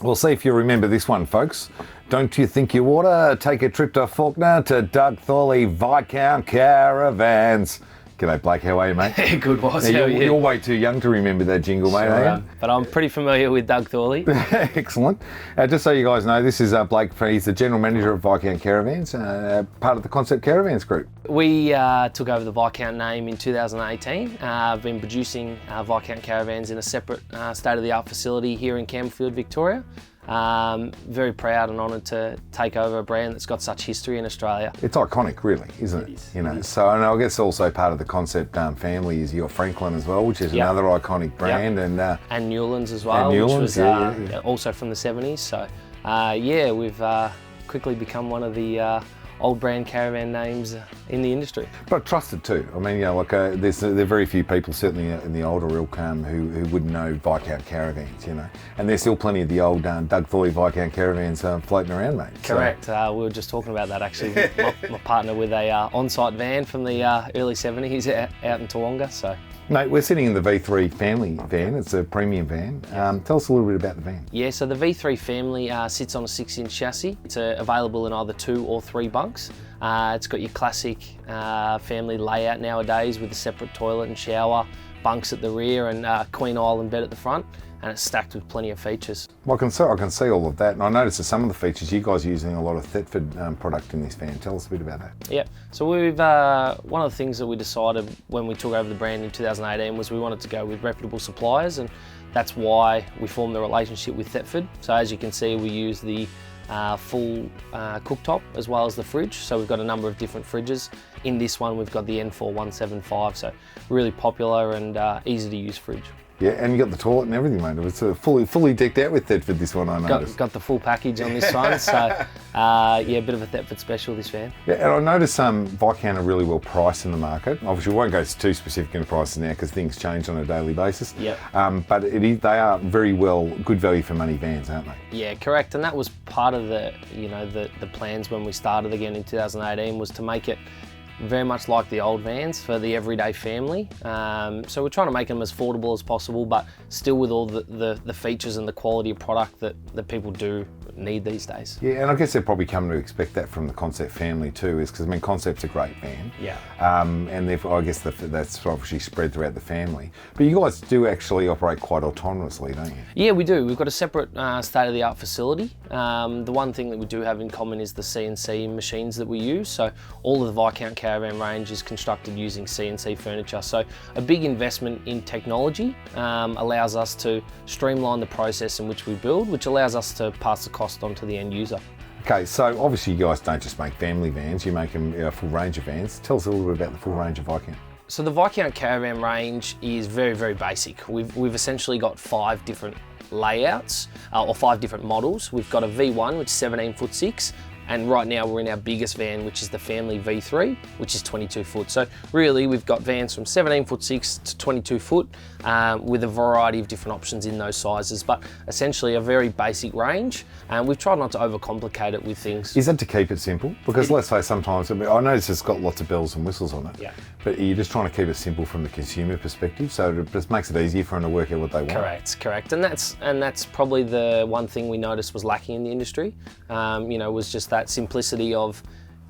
We'll see if you remember this one, folks. Don't you think you oughta take a trip to Faulkner to Doug Thorley Viscount Caravans? G'day, Blake. How are you, mate? Good, Wazz. How are you? You're way too young to remember that jingle, mate, are you? But I'm pretty familiar with Doug Thorley. Excellent. Just so you guys know, this is Blake. He's the General Manager of Viscount Caravans, part of the Concept Caravans group. We took over the Viscount name in 2018. I've been producing Viscount Caravans in a separate state-of-the-art facility here in Campbellfield, Victoria. Very proud and honoured to take over a brand that's got such history in Australia. It's iconic, really, isn't it? It is. You know, so and I guess also part of the Concept family is your Franklin as well, which is another iconic brand, and Newlands as well, Newlands, which was also from the 70s. So we've quickly become one of the old brand caravan names in the industry. But trusted too. I mean, there are very few people, certainly in the older ilk, who wouldn't know Viscount Caravans, And there's still plenty of the old Doug Thorley Viscount Caravans floating around, mate. Correct. So. We were just talking about that actually. my partner with a on-site van from the early 70s out in Toowoomba. So. Mate, we're sitting in the V3 family van. It's a premium van. Tell us a little bit about the van. Yeah, so the V3 family sits on a 6-inch chassis. It's available in either 2 or 3 bunks. It's got your classic family layout nowadays with a separate toilet and shower, bunks at the rear and Queen Island bed at the front. And it's stacked with plenty of features. Well, I can see all of that, and I noticed that some of the features you guys are using a lot of Thetford product in this van. Tell us a bit about that. Yeah, so we've one of the things that we decided when we took over the brand in 2018 was we wanted to go with reputable suppliers, and that's why we formed the relationship with Thetford. So as you can see, we use the full cooktop as well as the fridge. So we've got a number of different fridges. In this one, we've got the N4175, so really popular and easy to use fridge. Yeah, and you got the toilet and everything, mate. It's fully decked out with Thetford, this one, I noticed. Got the full package on this one, so a bit of a Thetford special, this van. Yeah, and I noticed Viscount are really well priced in the market. Obviously, we won't go too specific in the prices now because things change on a daily basis. Yep. But they are very good value for money vans, aren't they? Yeah, correct. And that was part of the plans when we started again in 2018 was to make it very much like the old vans for the everyday family. So we're trying to make them as affordable as possible, but still with all the features and the quality of product that people do need these days. Yeah, and I guess they've probably come to expect that from the Concept family too, is because I mean Concept's a great van. Yeah. And therefore I guess that's obviously spread throughout the family. But you guys do actually operate quite autonomously, don't you? Yeah, we do. We've got a separate state-of-the-art facility. The one thing that we do have in common is the CNC machines that we use. So all of the Viscount Caravan range is constructed using CNC furniture. So a big investment in technology allows us to streamline the process in which we build, which allows us to pass the cost on to the end user. Okay, so obviously you guys don't just make family vans, you make them a full range of vans. Tell us a little bit about the full range of Viscount. So the Viscount Caravan range is very, very basic. We've essentially got 5 different layouts or 5 different models. We've got a V1, which is 17'6", and right now we're in our biggest van, which is the family V3, which is 22 foot. So really we've got vans from 17'6" to 22 foot with a variety of different options in those sizes, but essentially a very basic range. And we've tried not to overcomplicate it with things. Is that to keep it simple? Because let's say sometimes, I notice it's got lots of bells and whistles on it, yeah. But you're just trying to keep it simple from the consumer perspective, so it just makes it easier for them to work out what they want. Correct. And that's probably the one thing we noticed was lacking in the industry, was just that simplicity of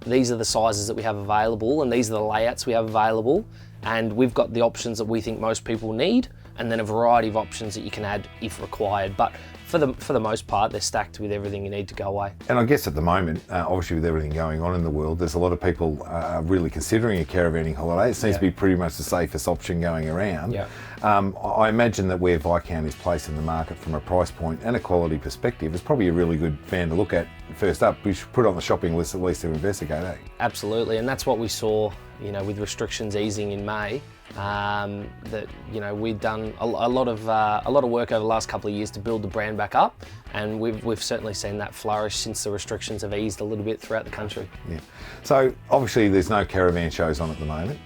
these are the sizes that we have available and these are the layouts we have available, and we've got the options that we think most people need, and then a variety of options that you can add if required. But for the most part, they're stacked with everything you need to go away. And I guess at the moment, obviously with everything going on in the world, there's a lot of people really considering a caravanning holiday. It seems to be pretty much the safest option going around. Yeah. I imagine that where Viscount is placed in the market from a price point and a quality perspective, it's probably a really good van to look at first up. We should put it on the shopping list at least to investigate, eh? Absolutely, and that's what we saw, with restrictions easing in May. We'd done a lot of work over the last couple of years to build the brand back up, and we've certainly seen that flourish since the restrictions have eased a little bit throughout the country. Yeah. So obviously there's no caravan shows on at the moment.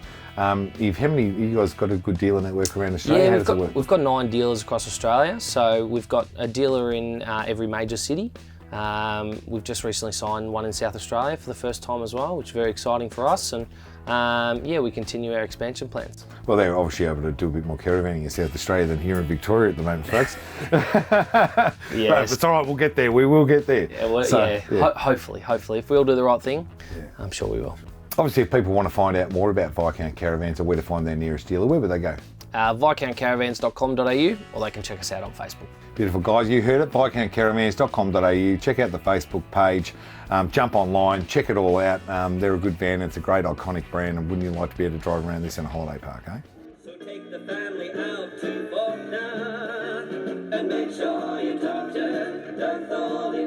You guys got a good dealer network around Australia? Yeah, we've got 9 dealers across Australia. So we've got a dealer in every major city. We've just recently signed one in South Australia for the first time as well, which is very exciting for us. And yeah, we continue our expansion plans. Well, they're obviously able to do a bit more caravanning in South Australia than here in Victoria at the moment, folks. Yeah, but it's all right, we'll get there. We will get there. Yeah, well, so, hopefully. If we all do the right thing, I'm sure we will. Obviously, if people want to find out more about Viscount Caravans or where to find their nearest dealer, where would they go? ViscountCaravans.com.au, or they can check us out on Facebook. Beautiful, guys. You heard it, ViscountCaravans.com.au. Check out the Facebook page, jump online, check it all out. They're a good van. It's a great iconic brand, and wouldn't you like to be able to drive around this in a holiday park, eh? So take the family out to Faulkner and make sure you talk to Thetford.